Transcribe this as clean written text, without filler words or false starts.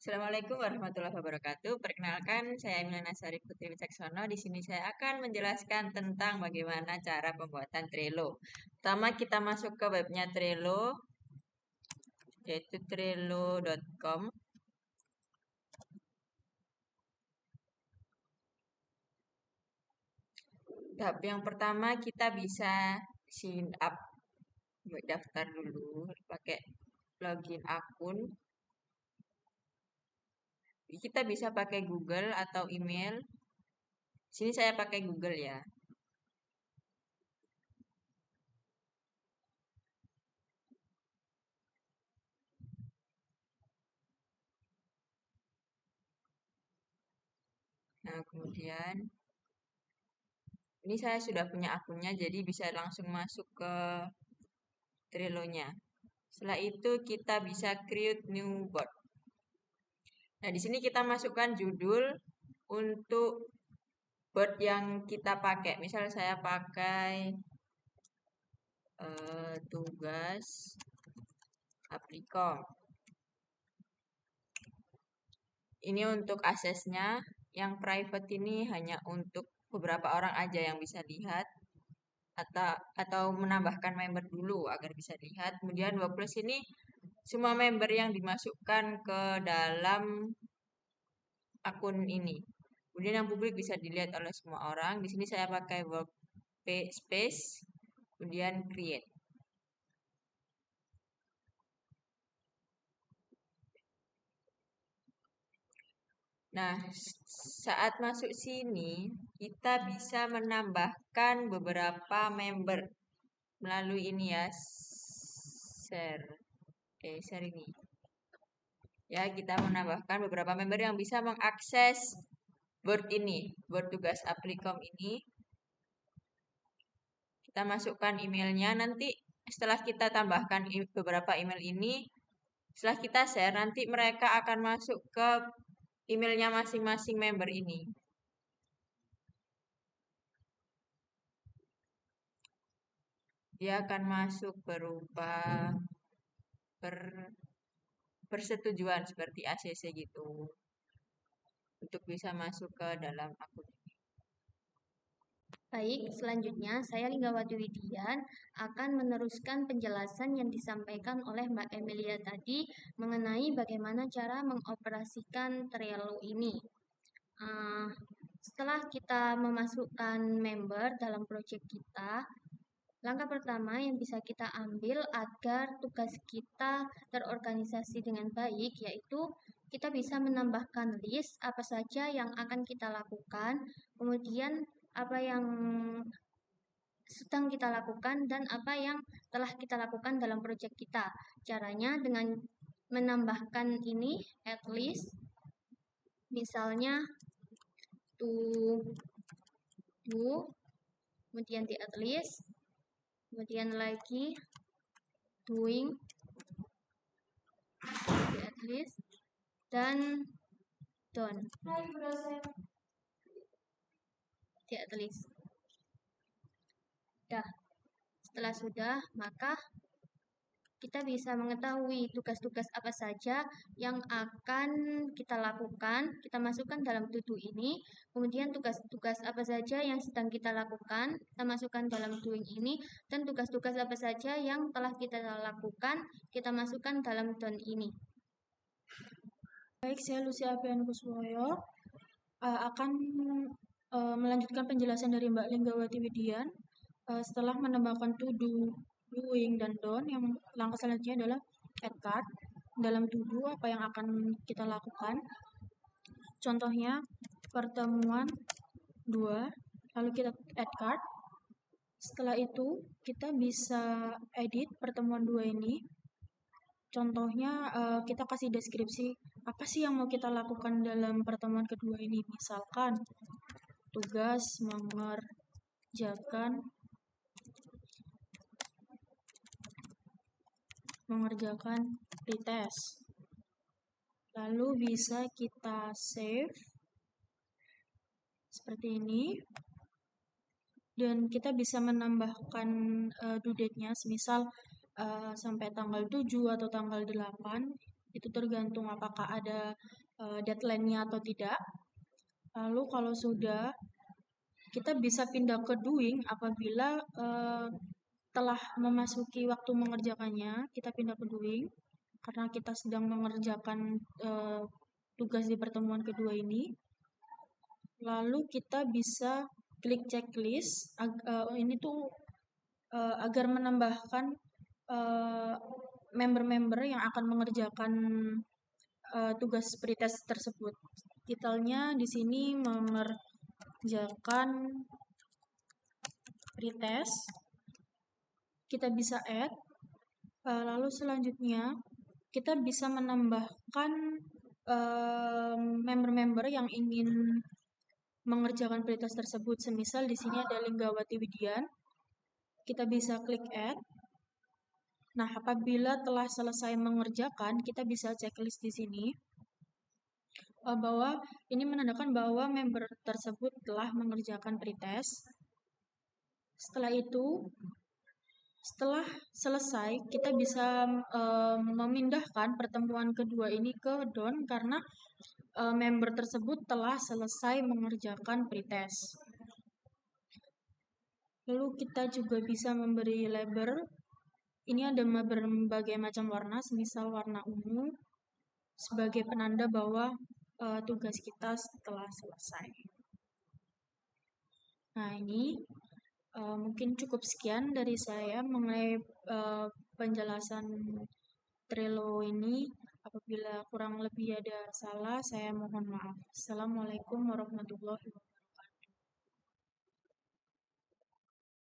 Assalamualaikum warahmatullahi wabarakatuh. Perkenalkan, saya Emiliana Sari Putri Wicaksono. Di sini saya akan menjelaskan tentang bagaimana cara pembuatan Trello. Pertama, kita masuk ke webnya Trello, yaitu trello.com. Tahap yang pertama, kita bisa sign up, daftar dulu, pakai login akun. Kita bisa pakai Google atau email. Sini saya pakai Google ya. Nah, kemudian ini saya sudah punya akunnya, jadi bisa langsung masuk ke Trello-nya. Setelah itu kita bisa create new board. Nah, di sini kita masukkan judul untuk board yang kita pakai. Misal saya pakai tugas Aprikom. Ini untuk aksesnya. Yang private ini hanya untuk beberapa orang aja yang bisa lihat. Atau menambahkan member dulu agar bisa lihat. Kemudian 20 ini semua member yang dimasukkan ke dalam akun ini. Kemudian yang publik bisa dilihat oleh semua orang. Di sini saya pakai workspace, kemudian create. Nah, saat masuk sini, kita bisa menambahkan beberapa member melalui ini ya, share ini. Ya, kita menambahkan beberapa member yang bisa mengakses board ini, board tugas Aprikom ini. Kita masukkan emailnya, nanti setelah kita tambahkan beberapa email ini, setelah kita share, nanti mereka akan masuk ke emailnya masing-masing member ini. Dia akan masuk berupa persetujuan seperti ACC gitu, untuk bisa masuk ke dalam akun. Baik, selanjutnya saya Linggawati Widian akan meneruskan penjelasan yang disampaikan oleh Mbak Emilia tadi mengenai bagaimana cara mengoperasikan Trello ini. Setelah kita memasukkan member dalam proyek kita, langkah pertama yang bisa kita ambil agar tugas kita terorganisasi dengan baik yaitu kita bisa menambahkan list apa saja yang akan kita lakukan, kemudian apa yang sedang kita lakukan dan apa yang telah kita lakukan dalam proyek kita. Caranya dengan menambahkan ini at least, misalnya to do, kemudian di at least, kemudian lagi doing di at least, dan done di at least. Dah, setelah sudah, maka kita bisa mengetahui tugas-tugas apa saja yang akan kita lakukan, kita masukkan dalam to-do ini, kemudian tugas-tugas apa saja yang sedang kita lakukan, kita masukkan dalam doing ini, dan tugas-tugas apa saja yang telah kita lakukan, kita masukkan dalam done ini. Baik, saya Lucia Apriani Kuswoyo akan melanjutkan penjelasan dari Mbak Linggawati Widian. Setelah menambahkan to do, doing, dan done, yang langkah selanjutnya adalah add card. Dalam to do, apa yang akan kita lakukan? Contohnya, pertemuan 2, lalu kita add card. Setelah itu, kita bisa edit pertemuan 2 ini. Contohnya, kita kasih deskripsi apa sih yang mau kita lakukan dalam pertemuan kedua ini. Misalkan, tugas mengerjakan pretest. Lalu bisa kita save seperti ini. Dan kita bisa menambahkan due date-nya, semisal sampai tanggal 7 atau tanggal 8. Itu tergantung apakah ada deadline-nya atau tidak. Lalu kalau sudah, kita bisa pindah ke doing apabila telah memasuki waktu mengerjakannya, kita pindah ke doing karena kita sedang mengerjakan tugas di pertemuan kedua ini. Lalu kita bisa klik checklist. Ini tuh agar menambahkan member-member yang akan mengerjakan tugas pretest tersebut. Titelnya di sini mengerjakan pretest. Kita bisa add. Lalu selanjutnya kita bisa menambahkan member-member yang ingin mengerjakan pretest tersebut. Semisal di sini ada Linggawati Widian. Kita bisa klik add. Nah, apabila telah selesai mengerjakan, kita bisa checklist di sini bahwa ini menandakan bahwa member tersebut telah mengerjakan pretest. Setelah itu, setelah selesai, kita bisa memindahkan pertemuan kedua ini ke done karena member tersebut telah selesai mengerjakan pretest. Lalu kita juga bisa memberi label. Ini ada berbagai macam warna, semisal warna ungu, sebagai penanda bahwa tugas kita telah selesai. Nah, ini mungkin cukup sekian dari saya mengenai penjelasan Trello ini. Apabila kurang lebih ada salah, saya mohon maaf. Assalamualaikum warahmatullahi wabarakatuh.